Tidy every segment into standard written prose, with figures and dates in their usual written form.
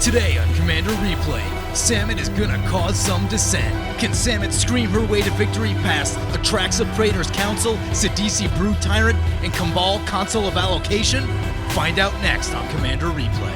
Today on Commander Replay, Samut is gonna cause some dissent. Can Samut scream her way to victory past Atraxa Praetor's Council, Sidisi Brood Tyrant, and Cabal Console of Allocation? Find out next on Commander Replay.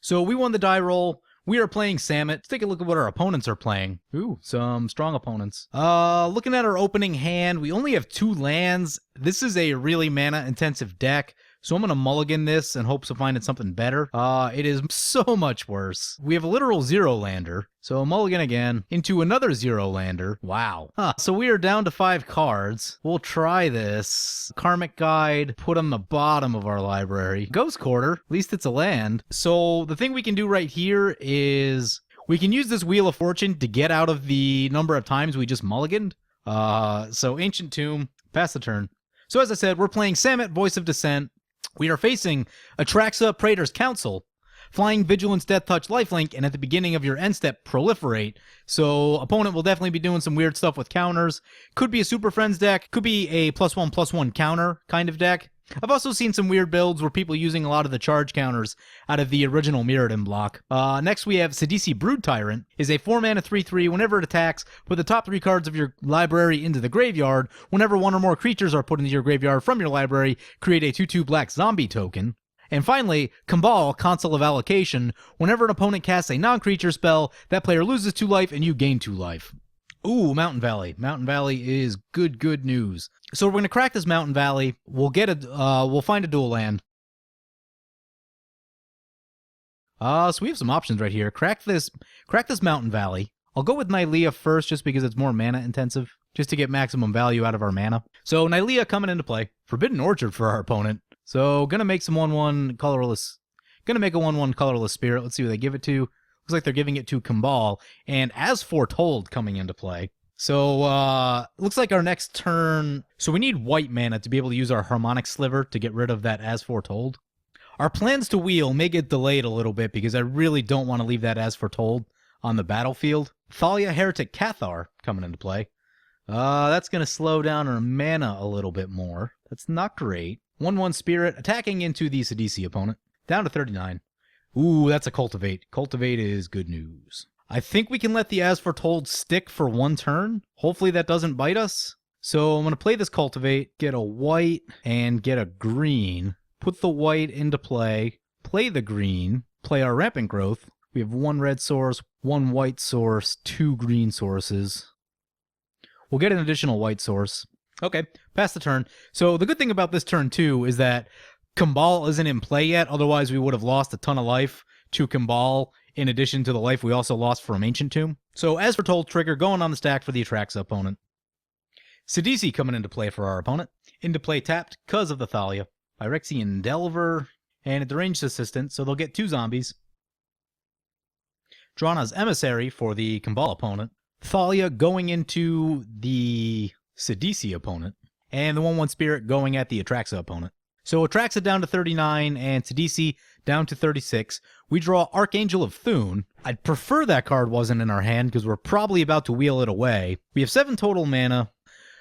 So we won the die roll. We are playing Samut. Let's take a look at what our opponents are playing. Ooh, some strong opponents. Looking at our opening hand, we only have 2 lands. This is a really mana-intensive deck, so I'm going to mulligan this in hopes of finding something better. It is so much worse. We have a literal 0-lander, so mulligan again into another 0-lander. Wow. So we are down to 5 cards. We'll try this. Karmic Guide, put on the bottom of our library. Ghost Quarter, at least it's a land. So the thing we can do right here is we can use this Wheel of Fortune to get out of the number of times we just mulliganed. So Ancient Tomb, pass the turn. So as I said, we're playing Samut Voice of Dissent. We are facing Atraxa Praetor's Council, Flying Vigilance, Death Touch, Lifelink, and at the beginning of your end step, Proliferate. So opponent will definitely be doing some weird stuff with counters. Could be a Super Friends deck, could be a +1/+1 counter kind of deck. I've also seen some weird builds where people using a lot of the charge counters out of the original Mirrodin block. Next we have Sidisi Brood Tyrant. Is a 4-mana 3/3. Whenever it attacks, put the top 3 cards of your library into the graveyard. Whenever 1 or more creatures are put into your graveyard from your library, create a 2/2 black zombie token. And finally, Cabal Console of Allocation. Whenever an opponent casts a non-creature spell, that player loses 2 life and you gain 2 life. Ooh, Mountain Valley. Mountain Valley is good news. So we're going to crack this Mountain Valley. We'll find a dual land. So we have some options right here. Crack this Mountain Valley. I'll go with Nylea first just because it's more mana intensive, just to get maximum value out of our mana. So Nylea coming into play. Forbidden Orchard for our opponent. So gonna make some 1/1 colorless. Gonna make a 1/1 colorless spirit. Let's see what they give it to. Looks like they're giving it to Cabal, and As Foretold coming into play. So, looks like our next turn... So we need white mana to be able to use our Harmonic Sliver to get rid of that As Foretold. Our plans to wheel may get delayed a little bit because I really don't want to leave that As Foretold on the battlefield. Thalia Heretic Cathar coming into play. That's going to slow down our mana a little bit more. That's not great. 1/1 Spirit attacking into the Sidisi opponent. Down to 39. Ooh, that's a Cultivate. Cultivate is good news. I think we can let the As Foretold stick for 1 turn. Hopefully that doesn't bite us. So I'm going to play this Cultivate, get a white, and get a green. Put the white into play, play the green, play our Rampant Growth. We have 1 red source, 1 white source, 2 green sources. We'll get an additional white source. Okay, pass the turn. So the good thing about this turn, too, is that Cabal isn't in play yet, otherwise we would have lost a ton of life to Cabal, in addition to the life we also lost from Ancient Tomb. So As Foretold trigger going on the stack for the Atraxa opponent. Sidisi coming into play for our opponent. Into play tapped because of the Thalia. Phyrexian Delver, and a deranged assistant, so they'll get 2 zombies. Drana's Emissary for the Cabal opponent. Thalia going into the Sidisi opponent. And the 1/1 Spirit going at the Atraxa opponent. So Atraxa down to 39 and Sidisi down to 36. We draw Archangel of Thune. I'd prefer that card wasn't in our hand because we're probably about to wheel it away. We have 7 total mana.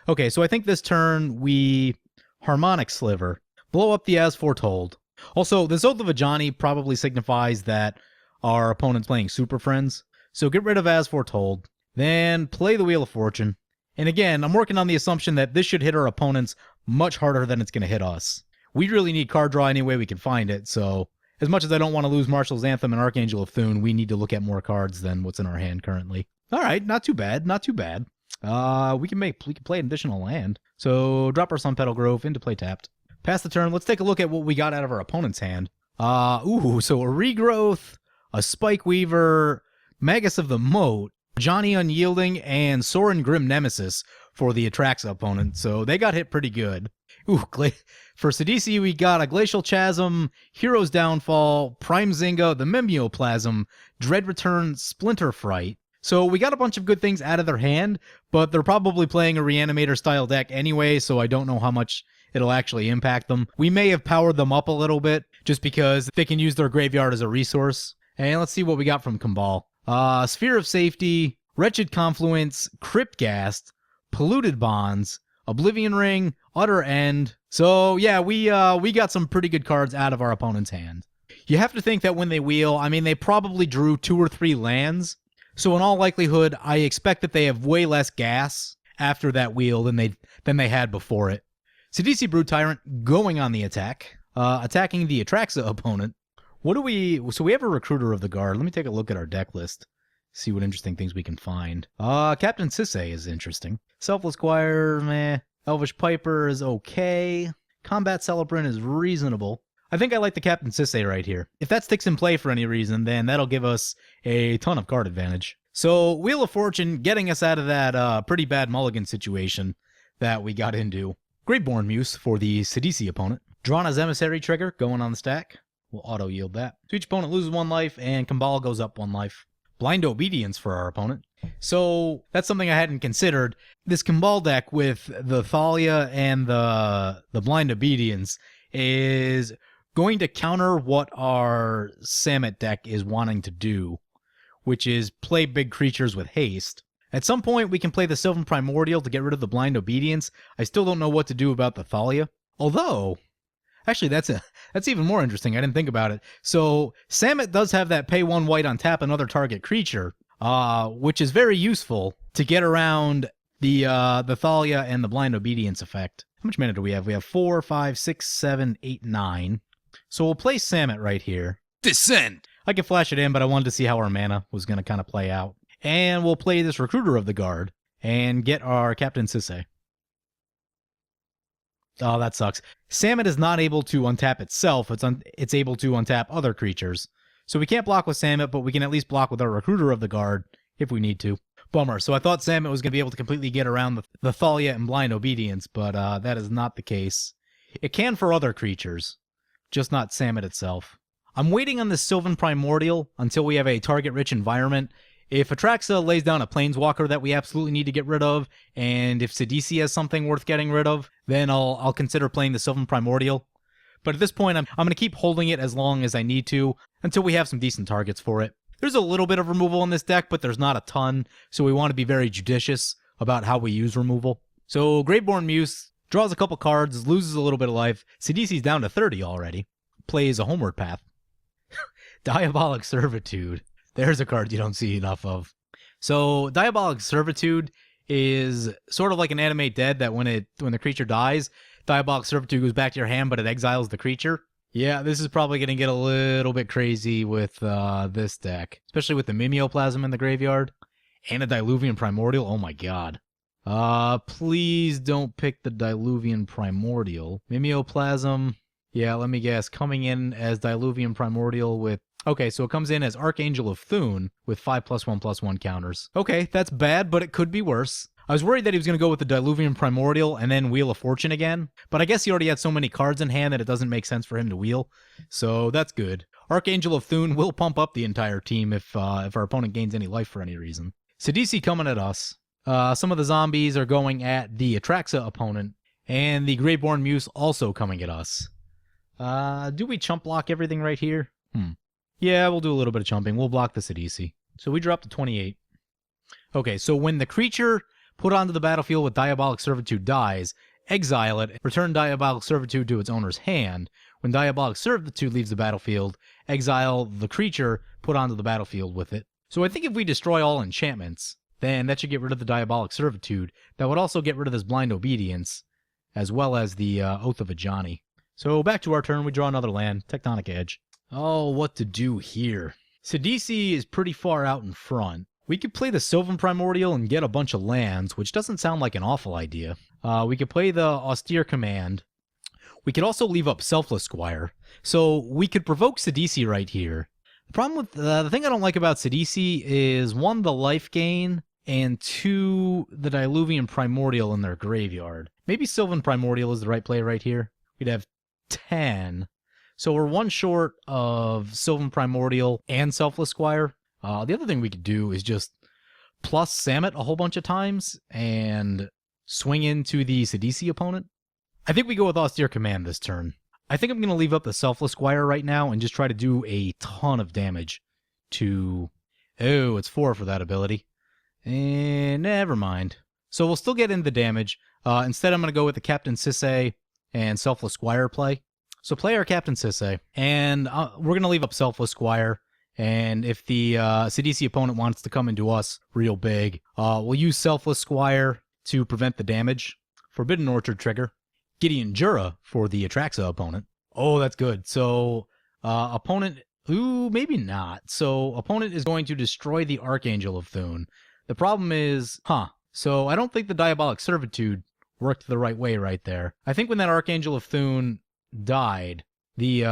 Okay, so I think this turn we Harmonic Sliver. Blow up the As Foretold. Also, this Oath of Ajani probably signifies that our opponent's playing Super Friends. So get rid of As Foretold. Then play the Wheel of Fortune. And again, I'm working on the assumption that this should hit our opponents much harder than it's going to hit us. We really need card draw any way we can find it, so as much as I don't want to lose Marshal's Anthem and Archangel of Thune, we need to look at more cards than what's in our hand currently. All right, not too bad, not too bad. We can play an additional land. So drop our Sun Petal Grove into play tapped. Pass the turn. Let's take a look at what we got out of our opponent's hand. So a Regrowth, a Spike Weaver, Magus of the Moat, Johnny Unyielding, and Sorin Grim Nemesis for the Atraxa opponent. So they got hit pretty good. Ooh, for Sidisi, we got a Glacial Chasm, Hero's Downfall, Prime Zinga, the Mimeoplasm, Dread Return, Splinter Fright. So we got a bunch of good things out of their hand, but they're probably playing a Reanimator-style deck anyway, so I don't know how much it'll actually impact them. We may have powered them up a little bit, just because they can use their graveyard as a resource. And let's see what we got from Cabal. Sphere of Safety, Wretched Confluence, Cryptghast, Polluted Bonds, Oblivion Ring, Utter End, So yeah, we got some pretty good cards out of our opponent's hand. You have to think that when they wheel, I mean, they probably drew 2 or 3 lands. So in all likelihood, I expect that they have way less gas after that wheel than they had before it. Sidisi Brute Tyrant going on the attack, attacking the Atraxa opponent. So we have a Recruiter of the Guard. Let me take a look at our deck list. See what interesting things we can find. Captain Sisay is interesting. Selfless Squire, meh. Elvish Piper is okay. Combat Celebrant is reasonable. I think I like the Captain Sisay right here. If that sticks in play for any reason, then that'll give us a ton of card advantage. So, Wheel of Fortune getting us out of that pretty bad mulligan situation that we got into. Greatborn Muse for the Sidisi opponent. Drana's Emissary trigger going on the stack. We'll auto-yield that. So each opponent loses 1 life, and Kambal goes up 1 life. Blind Obedience for our opponent. So that's something I hadn't considered. This Kambal deck with the Thalia and the Blind Obedience is going to counter what our Samut deck is wanting to do, which is play big creatures with haste. At some point, we can play the Sylvan Primordial to get rid of the Blind Obedience. I still don't know what to do about the Thalia. Although, actually, that's even more interesting. I didn't think about it. So, Samut does have that pay 1 white on tap another target creature, which is very useful to get around the Thalia and the Blind Obedience effect. How much mana do we have? We have 4, 5, 6, 7, 8, 9. So we'll play Samut right here. Dissent! I can flash it in, but I wanted to see how our mana was going to kind of play out. And we'll play this Recruiter of the Guard and get our Captain Sisay. Oh, that sucks. Samut is not able to untap itself. It's able to untap other creatures. So we can't block with Samut, but we can at least block with our Recruiter of the Guard if we need to. Bummer. So I thought Samut was going to be able to completely get around the Thalia and Blind Obedience, but that is not the case. It can for other creatures, just not Samut itself. I'm waiting on this Sylvan Primordial until we have a target-rich environment. If Atraxa lays down a Planeswalker that we absolutely need to get rid of, and if Sidisi has something worth getting rid of, then I'll consider playing the Sylvan Primordial. But at this point, I'm going to keep holding it as long as I need to, until we have some decent targets for it. There's a little bit of removal in this deck, but there's not a ton, so we want to be very judicious about how we use removal. So Greatborn Muse draws a couple cards, loses a little bit of life. Sidisi's down to 30 already. Plays a Homeward Path. Diabolic Servitude. There's a card you don't see enough of. So Diabolic Servitude is sort of like an animate dead that when the creature dies, Diabolic Servitude goes back to your hand, but it exiles the creature. Yeah, this is probably going to get a little bit crazy with this deck, especially with the Mimeoplasm in the graveyard and a Diluvian Primordial. Oh my god. Please don't pick the Diluvian Primordial. Mimeoplasm, yeah, let me guess, coming in as Diluvian Primordial with... Okay, so it comes in as Archangel of Thune with 5+1/+1 counters. Okay, that's bad, but it could be worse. I was worried that he was going to go with the Diluvian Primordial and then Wheel of Fortune again, but I guess he already had so many cards in hand that it doesn't make sense for him to wheel, so that's good. Archangel of Thune will pump up the entire team if our opponent gains any life for any reason. Sidisi coming at us. Some of the zombies are going at the Atraxa opponent, and the Greatborn Muse also coming at us. Do we chump block everything right here? Yeah, we'll do a little bit of chumping. We'll block the Sidisi. So we drop to 28. Okay, so when the creature put onto the battlefield with Diabolic Servitude dies, exile it, return Diabolic Servitude to its owner's hand. When Diabolic Servitude leaves the battlefield, exile the creature put onto the battlefield with it. So I think if we destroy all enchantments, then that should get rid of the Diabolic Servitude. That would also get rid of this Blind Obedience, as well as the Oath of Ajani. So back to our turn, we draw another land, Tectonic Edge. Oh, what to do here? Sidisi is pretty far out in front. We could play the Sylvan Primordial and get a bunch of lands, which doesn't sound like an awful idea. We could play the Austere Command. We could also leave up Selfless Squire. So we could provoke Sidisi right here. The problem with the thing I don't like about Sidisi is 1, the life gain, and 2, the Diluvian Primordial in their graveyard. Maybe Sylvan Primordial is the right play right here. We'd have 10. So we're 1 short of Sylvan Primordial and Selfless Squire. The other thing we could do is just plus Samut a whole bunch of times and swing into the Sidisi opponent. I think we go with Austere Command this turn. I think I'm going to leave up the Selfless Squire right now and just try to do a ton of damage to... Oh, it's 4 for that ability. And never mind. So we'll still get in the damage. Instead, I'm going to go with the Captain Sisay and Selfless Squire play. So play our Captain Sisse, and we're going to leave up Selfless Squire. And if the Sidisi opponent wants to come into us real big, we'll use Selfless Squire to prevent the damage. Forbidden Orchard trigger. Gideon Jura for the Atraxa opponent. Oh, that's good. So opponent... Ooh, maybe not. So opponent is going to destroy the Archangel of Thune. The problem is... So I don't think the Diabolic Servitude worked the right way right there. I think when that Archangel of Thune died, the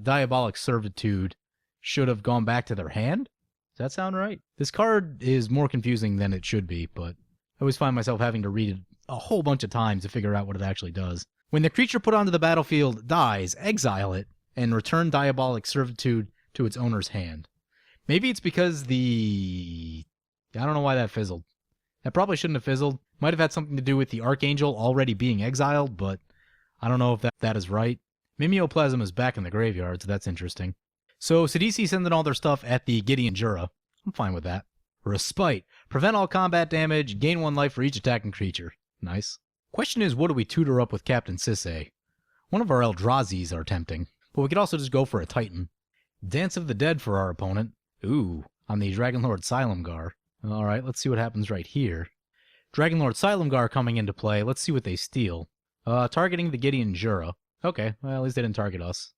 Diabolic Servitude should have gone back to their hand? Does that sound right? This card is more confusing than it should be, but I always find myself having to read it a whole bunch of times to figure out what it actually does. When the creature put onto the battlefield dies, exile it, and return Diabolic Servitude to its owner's hand. Maybe it's because I don't know why that fizzled. That probably shouldn't have fizzled. Might have had something to do with the Archangel already being exiled, but I don't know if that is right. Mimeoplasm is back in the graveyard, so that's interesting. So Sidisi sending all their stuff at the Gideon Jura. I'm fine with that. Respite. Prevent all combat damage. Gain 1 life for each attacking creature. Nice. Question is, what do we tutor up with Captain Sisse? One of our Eldrazi's are tempting, but we could also just go for a Titan. Dance of the Dead for our opponent. Ooh, on the Dragonlord Silumgar. Alright, let's see what happens right here. Dragonlord Silumgar coming into play. Let's see what they steal. Targeting the Gideon Jura. Okay, well, at least they didn't target us.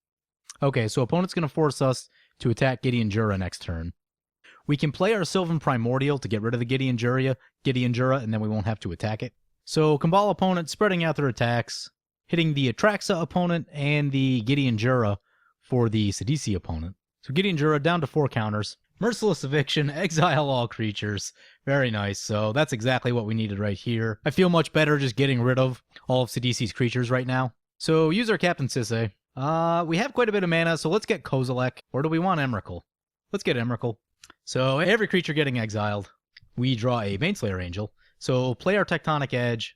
Okay, so opponent's going to force us to attack Gideon Jura next turn. We can play our Sylvan Primordial to get rid of the Gideon Jura, and then we won't have to attack it. So Cabal opponent spreading out their attacks, hitting the Atraxa opponent and the Gideon Jura for the Sidisi opponent. So Gideon Jura down to 4 counters. Merciless Eviction, exile all creatures. Very nice. So that's exactly what we needed right here. I feel much better just getting rid of all of Sidisi's creatures right now. So use our Captain Sisse. We have quite a bit of mana, so let's get Kozilek. Or do we want Emrakul? Let's get Emrakul. So every creature getting exiled, we draw a Baneslayer Angel. So play our Tectonic Edge.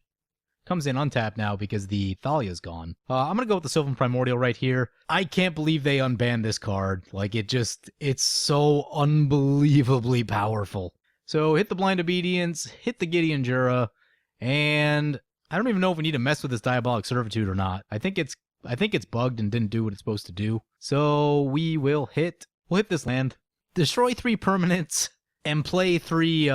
Comes in untapped now because the Thalia's gone. I'm going to go with the Sylvan Primordial right here. I can't believe they unbanned this card. Like, it's so unbelievably powerful. So hit the Blind Obedience, hit the Gideon Jura, and I don't even know if we need to mess with this Diabolic Servitude or not. I think it's bugged and didn't do what it's supposed to do. So we'll hit this land, destroy 3 permanents, and play 3,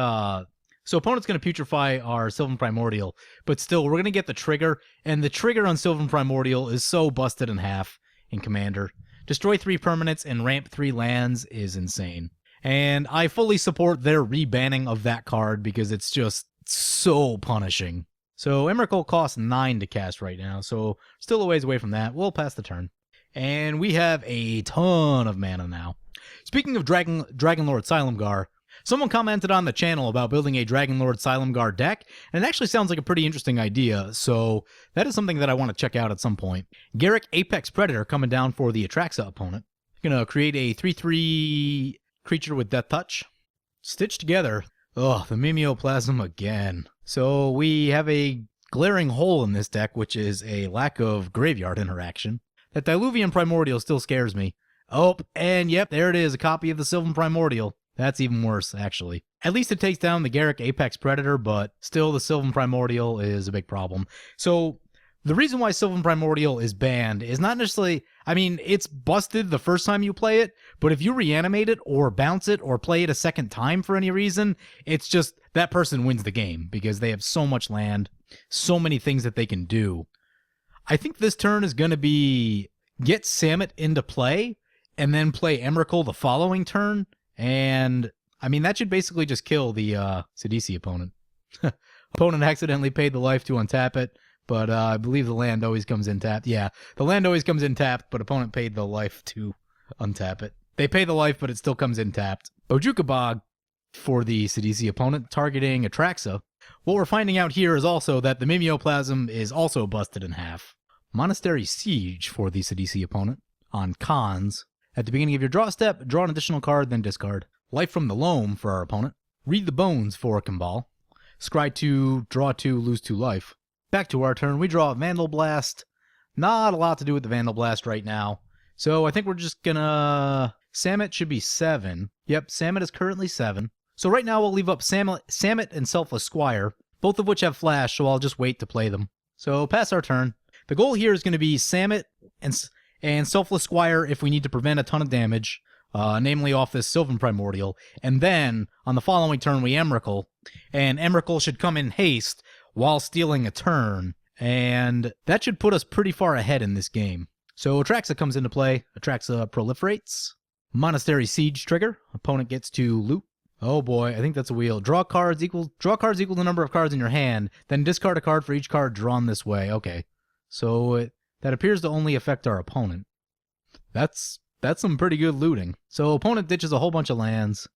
So opponent's going to putrefy our Sylvan Primordial, but still, we're going to get the trigger, and the trigger on Sylvan Primordial is so busted in half in Commander. Destroy 3 permanents and ramp 3 lands is insane. And I fully support their rebanning of that card because it's just so punishing. So Emrakul costs 9 to cast right now, so still a ways away from that. We'll pass the turn. And we have a ton of mana now. Speaking of Dragonlord Silumgar, someone commented on the channel about building a Dragonlord Silumgar deck, and it actually sounds like a pretty interesting idea, so that is something that I want to check out at some point. Garruk Apex Predator coming down for the Atraxa opponent. Gonna create a 3/3 creature with Death Touch. Stitch together. Ugh, the Mimeoplasm again. So we have a glaring hole in this deck, which is a lack of graveyard interaction. That Diluvian Primordial still scares me. Oh, and yep, there it is, a copy of the Sylvan Primordial. That's even worse, actually. At least it takes down the Garruk Apex Predator, but still the Sylvan Primordial is a big problem. So the reason why Sylvan Primordial is banned is not necessarily... I mean, it's busted the first time you play it, but if you reanimate it or bounce it or play it a second time for any reason, it's just that person wins the game because they have so much land, so many things that they can do. I think this turn is going to be get Samut into play and then play Emrakul the following turn. And, I mean, that should basically just kill the Sidisi opponent. Opponent accidentally paid the life to untap it, but I believe the land always comes in tapped. Yeah, the land always comes in tapped, but opponent paid the life to untap it. They pay the life, but it still comes in tapped. Bojuka Bog for the Sidisi opponent, targeting Atraxa. What we're finding out here is also that the Mimeoplasm is also busted in half. Monastery Siege for the Sidisi opponent on cons. At the beginning of your draw step, draw an additional card, then discard. Life from the Loam for our opponent. Read the Bones for Cabal. Scry 2, draw 2, lose 2 life. Back to our turn, we draw a Vandal Blast. Not a lot to do with the Vandal Blast right now. So I think we're just gonna... Samut should be 7. Yep, Samut is currently 7. So right now we'll leave up Samut and Selfless Squire, both of which have Flash, so I'll just wait to play them. So pass our turn. The goal here is going to be Samut and Selfless Squire if we need to prevent a ton of damage, namely off this Sylvan Primordial. And then, on the following turn, we Emrakul, and Emrakul should come in haste while stealing a turn, and that should put us pretty far ahead in this game. So Atraxa comes into play. Atraxa proliferates. Monastery Siege trigger. Opponent gets to loot. Oh boy, I think that's a wheel. Draw cards equal the number of cards in your hand, then discard a card for each card drawn this way. Okay. So that appears to only affect our opponent. That's some pretty good looting. So opponent ditches a whole bunch of lands.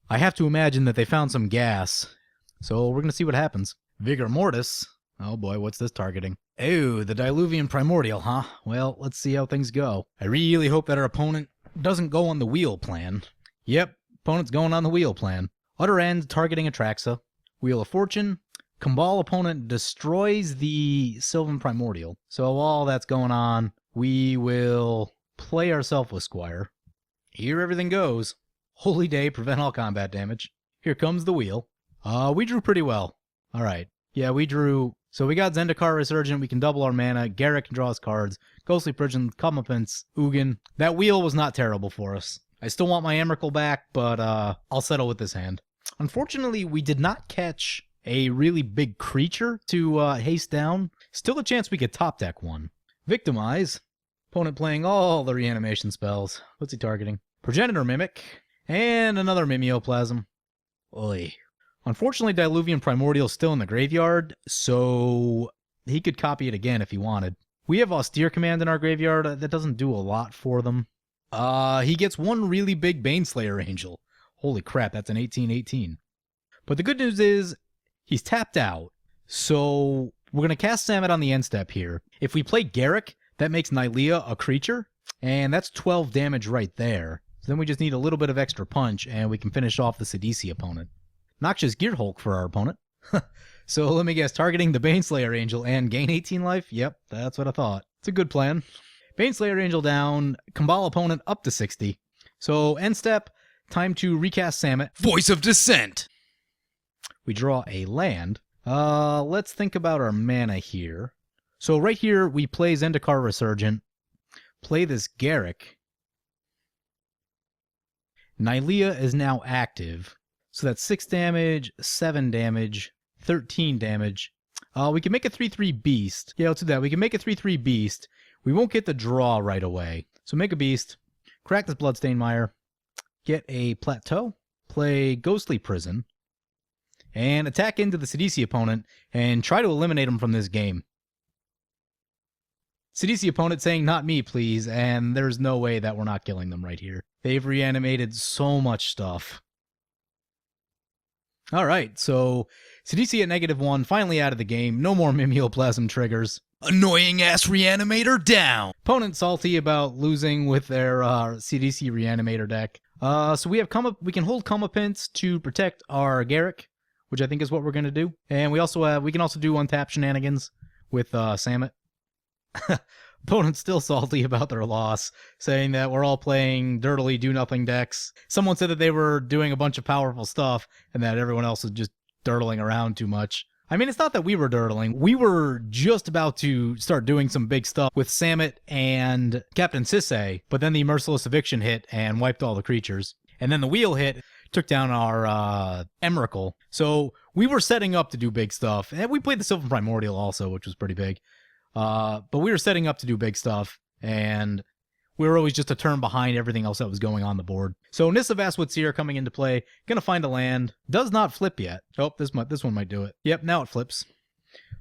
I have to imagine that they found some gas. So we're going to see what happens. Vigor Mortis. Oh boy, what's this targeting? Oh, the Diluvian Primordial, huh? Well, let's see how things go. I really hope that our opponent doesn't go on the wheel plan. Yep, opponent's going on the wheel plan. Utter End targeting Atraxa. Wheel of Fortune. Cabal opponent destroys the Sylvan Primordial. So while that's going on, we will play our Selfless Squire. Here everything goes. Holy Day, prevent all combat damage. Here comes the wheel. We drew pretty well. Alright. Yeah, we drew... So we got Zendikar Resurgent, we can double our mana, Garrett can draw his cards, Ghostly Prison, Comeuppance, Ugin. That wheel was not terrible for us. I still want my Emrakul back, but I'll settle with this hand. Unfortunately, we did not catch a really big creature to haste down. Still a chance we could top deck one. Victimize. Opponent playing all the reanimation spells. What's he targeting? Progenitor Mimic. And another Mimeoplasm. Oy. Unfortunately, Diluvian Primordial is still in the graveyard, so he could copy it again if he wanted. We have Austere Command in our graveyard. That doesn't do a lot for them. He gets one really big Baneslayer Angel. Holy crap, that's an 18/18. But the good news is, he's tapped out, so we're going to cast Samut on the end step here. If we play Garruk, that makes Nylea a creature, and that's 12 damage right there. So then we just need a little bit of extra punch, and we can finish off the Sidisi opponent. Noxious Gearhulk for our opponent. So let me guess, targeting the Baneslayer Angel and gain 18 life? Yep, that's what I thought. It's a good plan. Baneslayer Angel down, Cabal opponent up to 60. So end step, time to recast Samut. Voice of Dissent! We draw a land. Let's think about our mana here. So right here, we play Zendikar Resurgent, play this Garruk. Nylea is now active. So that's 6 damage, 7 damage, 13 damage. We can make a 3/3 beast. Yeah, let's do that. We can make a 3/3 beast. We won't get the draw right away. So make a beast, crack this Bloodstained Mire, get a Plateau, play Ghostly Prison, and attack into the Sidisi opponent and try to eliminate him from this game. Sidisi opponent saying, not me, please, and there's no way that we're not killing them right here. They've reanimated so much stuff. Alright, so Sidisi at -1, finally out of the game. No more Mimeoplasm triggers. Annoying ass Reanimator down! Opponent salty about losing with their Sidisi Reanimator deck. So we can hold Comeuppance to protect our Garruk, which I think is what we're going to do. And we can also do untap shenanigans with Samut. Opponent's still salty about their loss, saying that we're all playing dirtily do-nothing decks. Someone said that they were doing a bunch of powerful stuff, and that everyone else was just dirtling around too much. I mean, it's not that we were dirtling. We were just about to start doing some big stuff with Samut and Captain Sisay, but then the Merciless Eviction hit and wiped all the creatures. And then the wheel hit, took down our Emrakul. So we were setting up to do big stuff. And we played the Sylvan Primordial also, which was pretty big. But we were setting up to do big stuff, and we were always just a turn behind everything else that was going on the board. So Nissa Vastwood Seer coming into play, gonna find a land, does not flip yet. Oh, this one might do it. Yep, now it flips.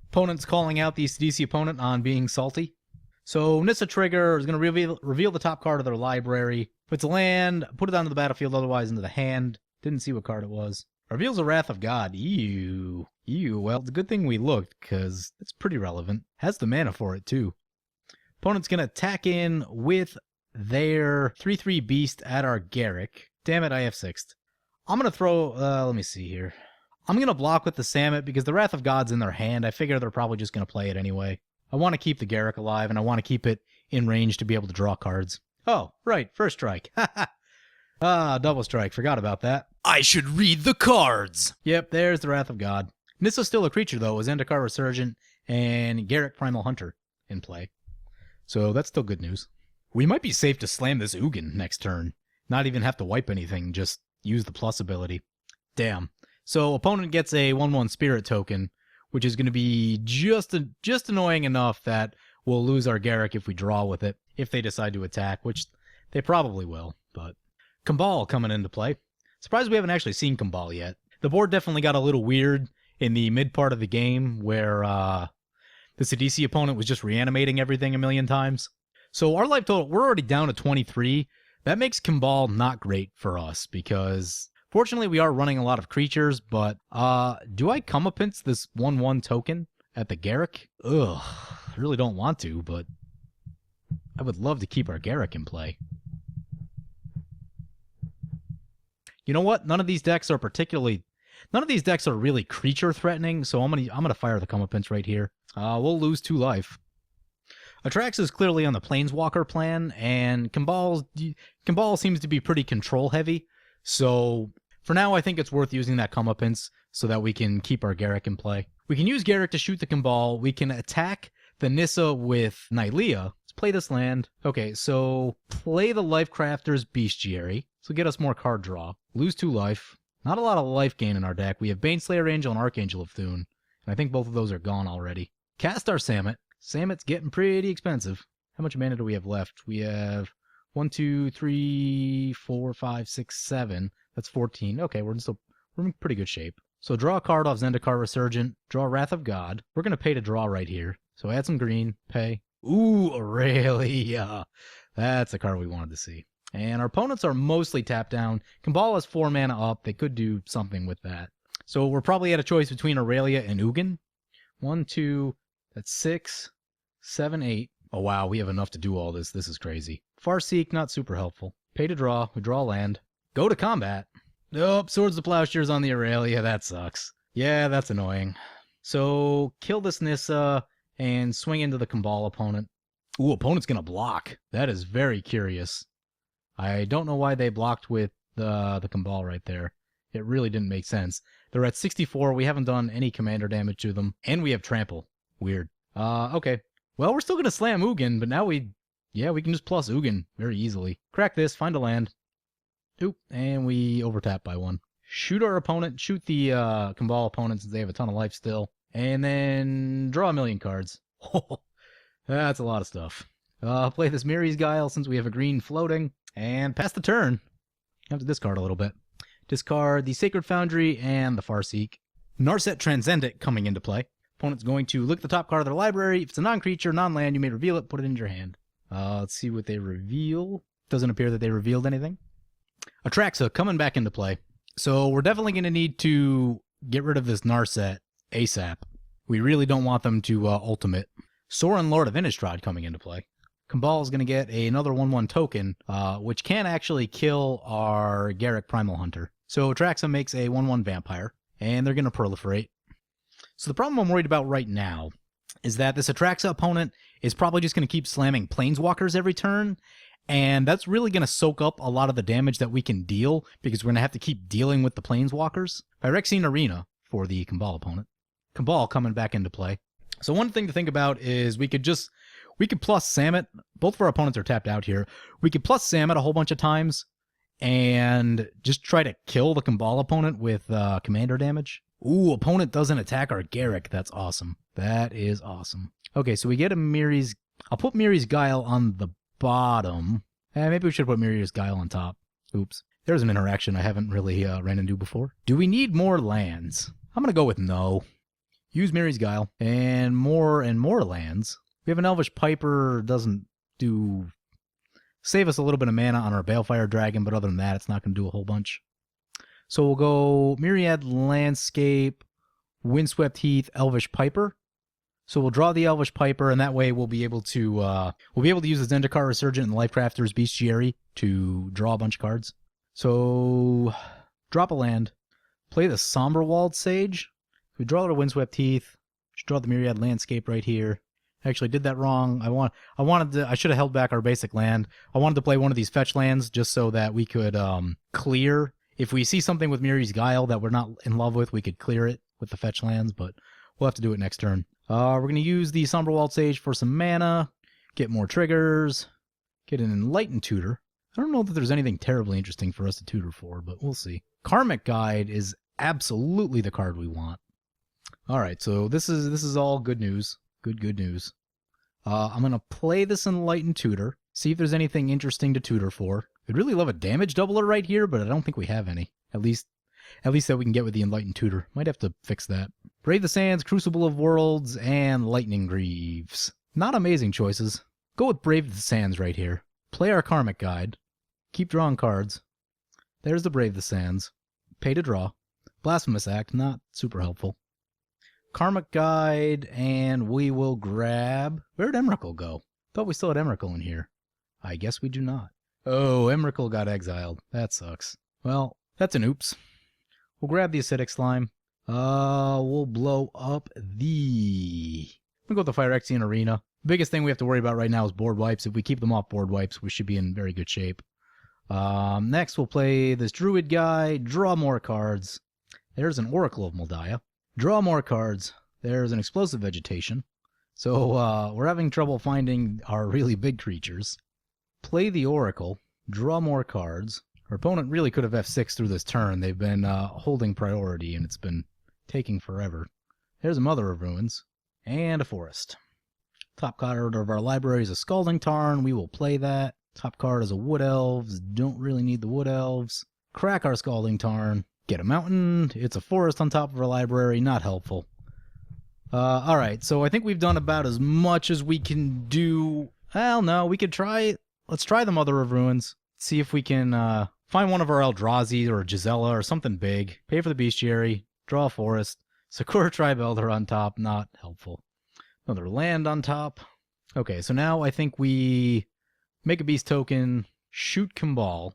Opponent's calling out the DC opponent on being salty. So Nissa Trigger is gonna reveal the top card of their library. If it's a land, put it onto the battlefield, otherwise into the hand. Didn't see what card it was. Reveals a Wrath of God. Ew. Well, it's a good thing we looked, because it's pretty relevant. Has the mana for it, too. Opponent's going to attack in with their 3/3 beast at our Garruk. Damn it, I have 6th. I'm going to throw... let me see here. I'm going to block with the Samut, because the Wrath of God's in their hand. I figure they're probably just going to play it anyway. I want to keep the Garruk alive, and I want to keep it in range to be able to draw cards. Oh, right, first strike. Double strike. Forgot about that. I should read the cards! Yep, there's the Wrath of God. Nissa's still a creature, though, with Zendikar Resurgent and Garruk Primal Hunter. in play. So that's still good news. We might be safe to slam this Ugin next turn. Not even have to wipe anything, just use the plus ability. Damn. So opponent gets a 1/1 spirit token, which is going to be just annoying enough that we'll lose our Garruk if we draw with it, if they decide to attack, which they probably will. But Kambal coming into play. Surprised we haven't actually seen Kambal yet. The board definitely got a little weird in the mid part of the game where the Sidisi opponent was just reanimating everything a million times. So our life total, we're already down to 23. That makes Kambal not great for us because fortunately we are running a lot of creatures, but do I comeuppance this 1/1 token at the Garruk? Ugh, I really don't want to, but I would love to keep our Garruk in play. You know what? None of these decks are really creature threatening, so I'm gonna fire the comeuppance right here. We'll lose 2 life. Atrax is clearly on the Planeswalker plan, and Kambal seems to be pretty control heavy. So for now, I think it's worth using that comeuppance so that we can keep our Garruk in play. We can use Garruk to shoot the Kambal. We can attack the Nissa with Nylea. Let's play this land. Okay, so play the Lifecrafter's Bestiary. So get us more card draw. Lose 2 life. Not a lot of life gain in our deck. We have Baneslayer Angel and Archangel of Thune. And I think both of those are gone already. Cast our Samut. Samut's getting pretty expensive. How much mana do we have left? We have 1, 2, 3, 4, 5, 6, 7. That's 14. Okay, we're in pretty good shape. So draw a card off Zendikar Resurgent. Draw Wrath of God. We're going to pay to draw right here. So add some green. Pay. Ooh, Aurelia. That's the card we wanted to see. And our opponents are mostly tapped down. Kambal has 4 mana up. They could do something with that. So we're probably at a choice between Aurelia and Ugin. 1, 2, that's 6, 7, 8. Oh wow, we have enough to do all this. This is crazy. Farseek, not super helpful. Pay to draw. We draw land. Go to combat. Nope, Swords of Plowshares on the Aurelia. That sucks. Yeah, that's annoying. So kill this Nissa and swing into the Kambal opponent. Ooh, opponent's gonna block. That is very curious. I don't know why they blocked with the Kambal right there. It really didn't make sense. They're at 64. We haven't done any commander damage to them. And we have trample. Weird. Okay. Well, we're still going to slam Ugin, but now we can just plus Ugin very easily. Crack this, find a land. Oop, and we overtap by 1. Shoot our opponent, shoot the Kambal opponent since they have a ton of life still. And then draw a million cards. That's a lot of stuff. Play this Miri's Guile since we have a green floating. And pass the turn. Have to discard a little bit. Discard the Sacred Foundry and the Farseek. Narset Transcendent coming into play. Opponent's going to look at the top card of their library. If it's a non-creature, non-land, you may reveal it, put it into your hand. Let's see what they reveal. Doesn't appear that they revealed anything. Atraxa coming back into play. So we're definitely going to need to get rid of this Narset ASAP. We really don't want them to ultimate. Sorin, Lord of Innistrad coming into play. Kambal is going to get another 1/1 token, which can actually kill our Garruk Primal Hunter. So Atraxa makes a 1/1 vampire, and they're going to proliferate. So the problem I'm worried about right now is that this Atraxa opponent is probably just going to keep slamming Planeswalkers every turn, and that's really going to soak up a lot of the damage that we can deal, because we're going to have to keep dealing with the Planeswalkers. Phyrexian Arena for the Kambal opponent. Kambal coming back into play. So one thing to think about is we could plus Samut. Both of our opponents are tapped out here. We could plus Samut a whole bunch of times and just try to kill the Kambal opponent with commander damage. Ooh, opponent doesn't attack our Garruk. That's awesome. That is awesome. Okay, so we get a Miri's... I'll put Miri's Guile on the bottom. Maybe we should put Miri's Guile on top. Oops. There's an interaction I haven't really ran into before. Do we need more lands? I'm going to go with no. Use Miri's Guile. And more lands. We have an Elvish Piper, doesn't do... Save us a little bit of mana on our Balefire Dragon, but other than that, it's not going to do a whole bunch. So we'll go Myriad Landscape, Windswept Heath, Elvish Piper. So we'll draw the Elvish Piper, and that way we'll be able to use the Zendikar Resurgent and the Lifecrafter's Bestiary to draw a bunch of cards. So drop a land, play the Somberwald Sage. We draw the Windswept Heath. Should draw the Myriad Landscape right here. Actually, did that wrong. I should have held back our basic land. I wanted to play one of these fetch lands just so that we could clear. If we see something with Miri's Guile that we're not in love with, we could clear it with the fetch lands, but we'll have to do it next turn. We're going to use the Somber Wall Sage for some mana, get more triggers, get an Enlightened Tutor. I don't know that there's anything terribly interesting for us to tutor for, but we'll see. Karmic Guide is absolutely the card we want. All right, so this is all good news. Good news. I'm going to play this Enlightened Tutor, see if there's anything interesting to tutor for. I'd really love a damage doubler right here, but I don't think we have any. At least that we can get with the Enlightened Tutor. Might have to fix that. Brave the Sands, Crucible of Worlds, and Lightning Greaves. Not amazing choices. Go with Brave the Sands right here. Play our Karmic Guide. Keep drawing cards. There's the Brave the Sands. Pay to draw. Blasphemous Act, not super helpful. Karmic Guide, and we will grab... Where'd Emrakul go? Thought we still had Emrakul in here. I guess we do not. Oh, Emrakul got exiled. That sucks. Well, that's an oops. We'll grab the Acidic Slime. We'll blow up the... We'll go with the Phyrexian Arena. Biggest thing we have to worry about right now is board wipes. If we keep them off board wipes, we should be in very good shape. Next, we'll play this Druid guy. Draw more cards. There's an Oracle of Moldiah. Draw more cards. There's an Explosive Vegetation. So we're having trouble finding our really big creatures. Play the Oracle. Draw more cards. Our opponent really could have F6 through this turn. They've been holding priority, and it's been taking forever. There's a Mother of Ruins. And a Forest. Top card of our library is a Scalding Tarn. We will play that. Top card is a Wood Elves. Don't really need the Wood Elves. Crack our Scalding Tarn. Get a Mountain. It's a Forest on top of our library. Not helpful. Alright, so I think we've done about as much as we can do. Well, no, we could try... Let's try the Mother of Ruins. See if we can find one of our Eldrazi or Gisela or something big. Pay for the Bestiary. Draw a Forest. Sakura Tribe Elder on top. Not helpful. Another land on top. Okay, so now I think we make a Beast token. Shoot Kimball.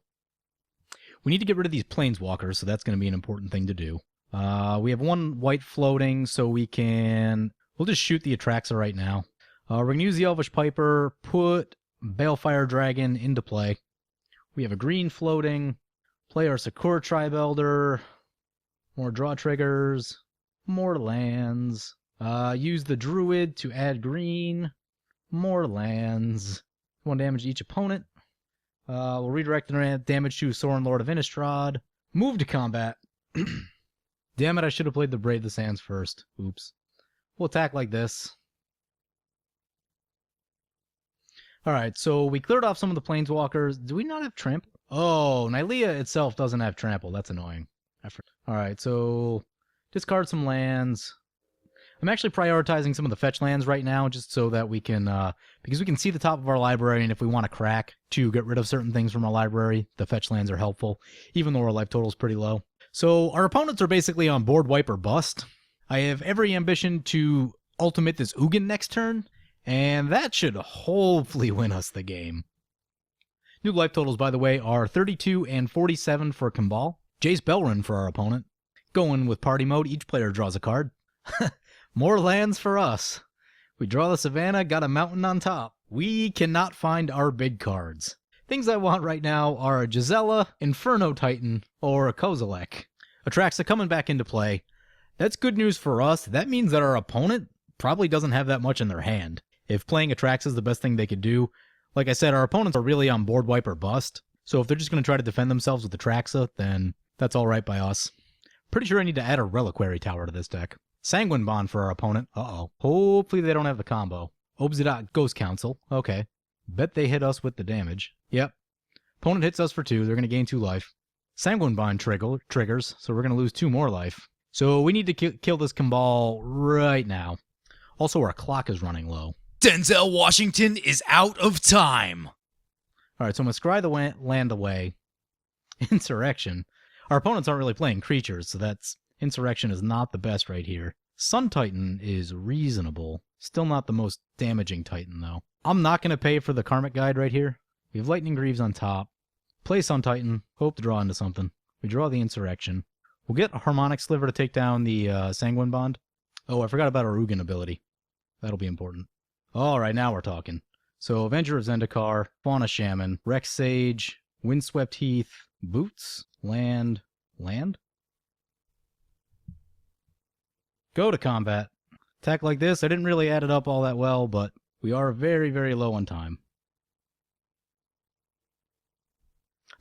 We need to get rid of these Planeswalkers, so that's going to be an important thing to do. We have one white floating, so we can... We'll just shoot the Atraxa right now. We're going to use the Elvish Piper, put Balefire Dragon into play. We have a green floating. Play our Sakura Tribe Elder. More draw triggers. More lands. Use the Druid to add green. More lands. 1 damage to each opponent. We'll redirect the damage to Sorin Lord of Innistrad. Move to combat. Damn it, I should have played the Brave the Sands first. Oops. We'll attack like this. Alright, so we cleared off some of the Planeswalkers. Do we not have Trample? Oh, Nylea itself doesn't have Trample. That's annoying. Alright, so discard some lands. I'm actually prioritizing some of the fetch lands right now just so that we can, because we can see the top of our library, and if we want to crack to get rid of certain things from our library, the fetch lands are helpful, even though our life total is pretty low. So our opponents are basically on board wipe or bust. I have every ambition to ultimate this Ugin next turn, and that should hopefully win us the game. New life totals, by the way, are 32 and 47 for Kimball. Jace Belrun for our opponent. Going with party mode, each player draws a card. More lands for us. We draw the Savannah, got a mountain on top. We cannot find our big cards. Things I want right now are a Gisela, Inferno Titan, or a Kozilek. Atraxa coming back into play. That's good news for us. That means that our opponent probably doesn't have that much in their hand. If playing Atraxa is the best thing they could do, like I said, our opponents are really on board wipe or bust. So if they're just going to try to defend themselves with Atraxa, then that's all right by us. Pretty sure I need to add a Reliquary Tower to this deck. Sanguine Bond for our opponent. Uh-oh. Hopefully they don't have the combo. Obsidian Ghost Council. Okay. Bet they hit us with the damage. Yep. Opponent hits us for 2. They're going to gain 2 life. Sanguine Bond triggers, so we're going to lose 2 more life. So we need to kill this Kimball right now. Also, our clock is running low. Denzel Washington is out of time. Alright, so I'm going to scry the land away. Insurrection. Our opponents aren't really playing creatures, so that's... Insurrection is not the best right here. Sun Titan is reasonable. Still not the most damaging Titan, though. I'm not going to pay for the Karmic Guide right here. We have Lightning Greaves on top. Play Sun Titan. Hope to draw into something. We draw the Insurrection. We'll get a Harmonic Sliver to take down the Sanguine Bond. Oh, I forgot about our Ugin ability. That'll be important. Alright, now we're talking. So, Avenger of Zendikar, Fauna Shaman, Rex Sage, Windswept Heath, Boots, Land. Go to combat. attack like this. I didn't really add it up all that well, but we are very, very low on time.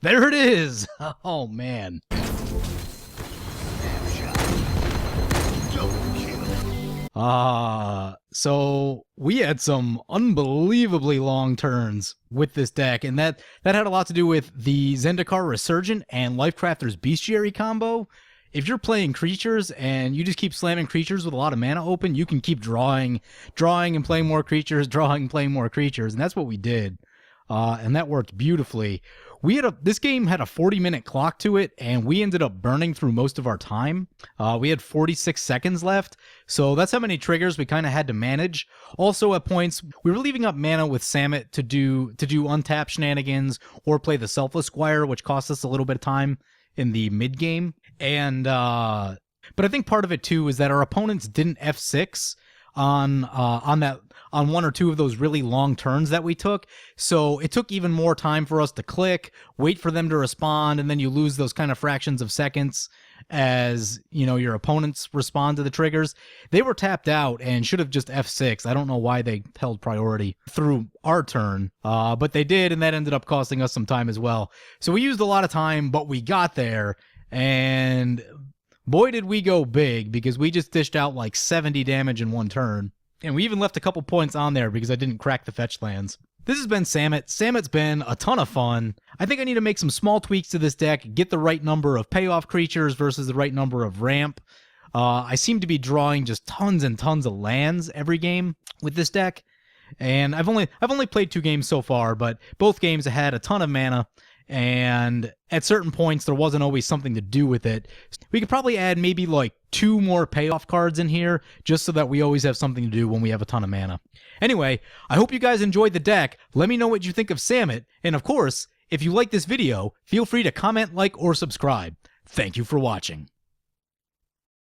There it is! Oh, man. So we had some unbelievably long turns with this deck, and that had a lot to do with the Zendikar Resurgent and Lifecrafter's Bestiary combo. If you're playing creatures and you just keep slamming creatures with a lot of mana open, you can keep drawing and playing more creatures, playing more creatures, and that's what we did. And that worked beautifully. This game had a 40-minute clock to it, and we ended up burning through most of our time. We had 46 seconds left, so that's how many triggers we kind of had to manage. Also, at points, we were leaving up mana with Samut to do untap shenanigans or play the Selfless Squire, which cost us a little bit of time in the mid game. And but I think part of it too is that our opponents didn't F6 on one or two of those really long turns that we took. So it took even more time for us to click, wait for them to respond, and then you lose those kind of fractions of seconds as, you know, your opponents respond to the triggers. They were tapped out and should have just F6. I don't know why they held priority through our turn, but they did, and that ended up costing us some time as well. So we used a lot of time, but we got there, and boy did we go big, because we just dished out like 70 damage in one turn. And we even left a couple points on there because I didn't crack the fetch lands. This has been Samut. Samut's been a ton of fun. I think I need to make some small tweaks to this deck, get the right number of payoff creatures versus the right number of ramp. I seem to be drawing just tons and tons of lands every game with this deck. And I've only played 2 games so far, but both games had a ton of mana. And at certain points, there wasn't always something to do with it. We could probably add maybe like 2 more payoff cards in here, just so that we always have something to do when we have a ton of mana. Anyway, I hope you guys enjoyed the deck. Let me know what you think of Samut. And of course, if you like this video, feel free to comment, like, or subscribe. Thank you for watching.